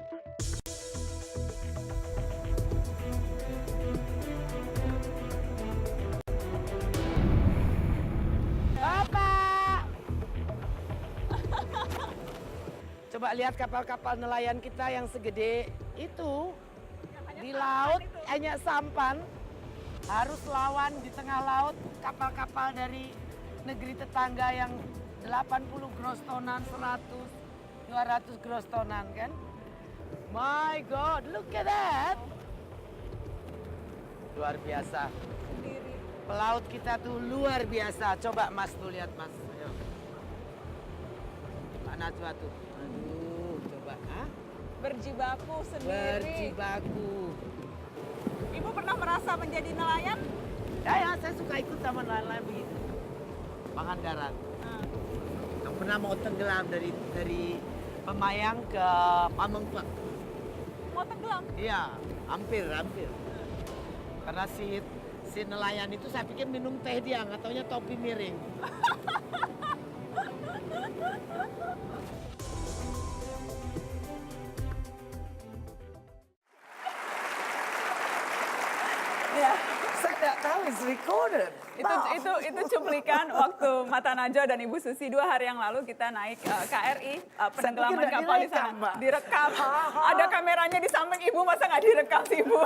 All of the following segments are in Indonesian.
Bapak! Coba lihat kapal-kapal nelayan kita yang segede itu. Di laut hanya sampan. Harus lawan di tengah laut kapal-kapal dari negeri tetangga yang 80 gross tonan, 100, 200 gross tonan kan. My God, look at that. Luar biasa. Pelaut kita tuh luar biasa. Coba Mas tuh lihat Mas. Ayo. Pak Najwa tuh. Aduh, coba. Hah? Berjibaku sendiri. Berjibaku. Ibu pernah merasa menjadi nelayan? Ya, saya suka ikut sama nelayan begitu. Makan darat. Yang pernah mau tenggelam dari Pemayang ke Pamengpeuk. Mau tenggelam? Iya, hampir. Karena si nelayan itu saya pikir minum teh dia, nggak taunya topi miring. Ya, Saya nggak tahu it's recorded. itu cuplikan waktu Mata Najwa dan Ibu Susi 2 hari yang lalu kita naik KRI penenggelaman nggak kapal di direkam, sana. Mbak. Direkam. Ada kameranya di samping Ibu, masa nggak direkam sih Ibu?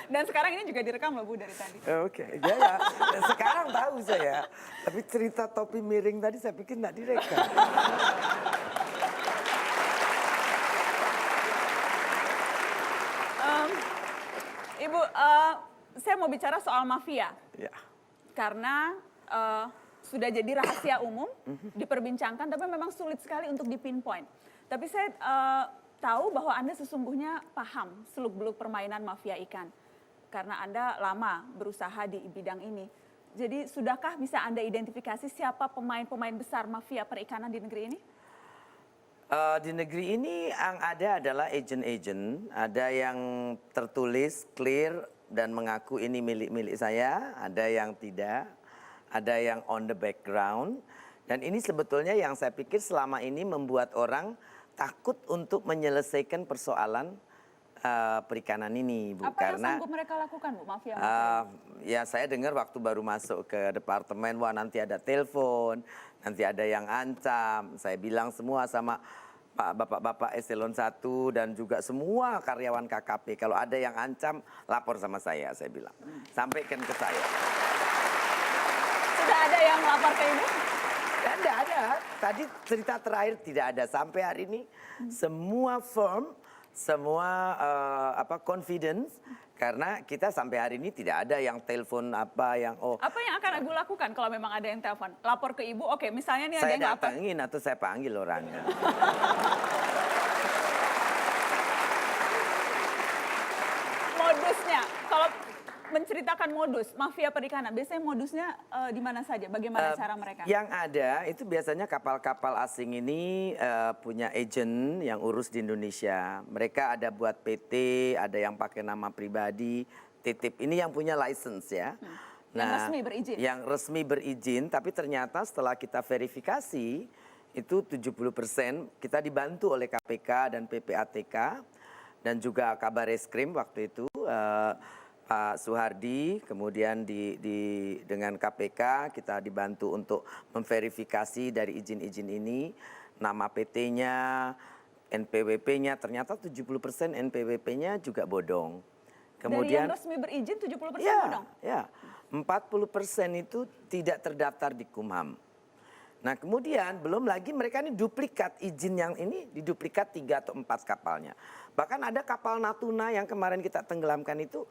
Dan sekarang ini juga direkam loh Bu dari tadi. Oke, ya. Sekarang tahu saya. Tapi cerita topi miring tadi saya pikir nggak direkam. Ibu, saya mau bicara soal mafia. Ya. Karena sudah jadi rahasia umum, diperbincangkan, tapi memang sulit sekali untuk dipinpoint. Tapi saya tahu bahwa Anda sesungguhnya paham seluk-beluk permainan mafia ikan. Karena Anda lama berusaha di bidang ini. Jadi sudahkah bisa Anda identifikasi siapa pemain-pemain besar mafia perikanan di negeri ini? Di negeri ini yang ada adalah agent-agent. Ada yang tertulis, clear, dan mengaku ini milik-milik saya. Ada yang tidak. Ada yang on the background. Dan ini sebetulnya yang saya pikir selama ini membuat orang takut untuk menyelesaikan persoalan perikanan ini, Bu. Apa yang sanggup mereka lakukan, Bu, mafia? Ya saya dengar waktu baru masuk ke departemen, wah nanti ada telepon, nanti ada yang ancam. Saya bilang semua sama bapak-bapak eselon 1 dan juga semua karyawan KKP, kalau ada yang ancam lapor sama saya bilang. Sampaikan ke saya. Sudah ada yang melapor ke Ibu? Tidak ada. Tadi cerita terakhir tidak ada. Sampai hari ini semua firm, semua confidence, karena kita sampai hari ini tidak ada yang telepon apa yang Apa yang akan Ibu lakukan kalau memang ada yang telepon? Lapor ke Ibu, oke misalnya nih ada saya yang lapor. datangin atau saya panggil orangnya. Modusnya, kalau menceritakan modus mafia perikanan, biasanya modusnya di mana saja? Bagaimana cara mereka? Yang ada itu biasanya kapal-kapal asing ini punya agent yang urus di Indonesia. Mereka ada buat PT, ada yang pakai nama pribadi, titip. Ini yang punya license ya. Yang resmi berizin? Yang resmi berizin, tapi ternyata setelah kita verifikasi, itu 70% kita dibantu oleh KPK dan PPATK, dan juga Kabar Eskrim waktu itu, Pak Suhardi, kemudian dengan KPK kita dibantu untuk memverifikasi dari izin-izin ini, nama PT-nya, NPWP-nya, ternyata 70% NPWP-nya juga bodong. Kemudian, dari yang resmi berizin 70% ya, bodong? Ya, 40% itu tidak terdaftar di Kumham. Nah kemudian belum lagi mereka ini duplikat, izin yang ini diduplikat 3 atau 4 kapalnya. Bahkan ada kapal Natuna yang kemarin kita tenggelamkan itu,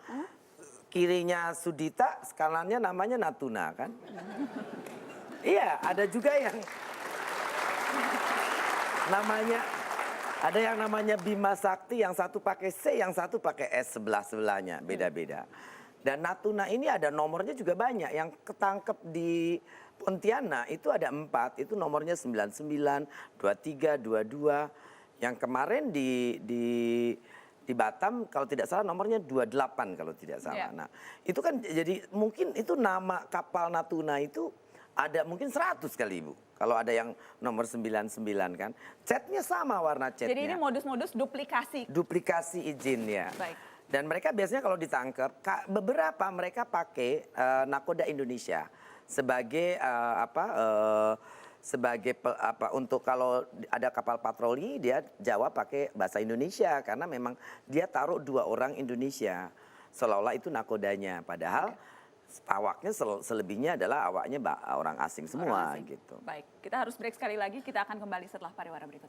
kirinya Sudita, kanannya namanya Natuna kan. Iya, ada juga yang namanya Bima Sakti, yang satu pakai C, yang satu pakai S, sebelahnya, beda-beda. Dan Natuna ini ada nomornya juga banyak, yang ketangkep di Pontianak itu ada 4, itu nomornya 99, 23, 22. Yang kemarin di Batam kalau tidak salah nomornya 28 kalau tidak salah. Nah, itu kan jadi mungkin itu nama kapal Natuna itu ada mungkin 100 kali, Bu. Kalau ada yang nomor 99 kan, catnya sama warna catnya. Jadi ini modus-modus duplikasi. Duplikasi izin ya. Baik. Dan mereka biasanya kalau ditangkap, beberapa mereka pakai nakoda Indonesia sebagai untuk kalau ada kapal patroli dia jawab pakai bahasa Indonesia karena memang dia taruh 2 orang Indonesia seolah-olah itu nakodanya, padahal awaknya selebihnya adalah awaknya orang asing semua Orang asing. gitu. Baik, kita harus break sekali lagi. Kita akan kembali setelah pariwara berikut.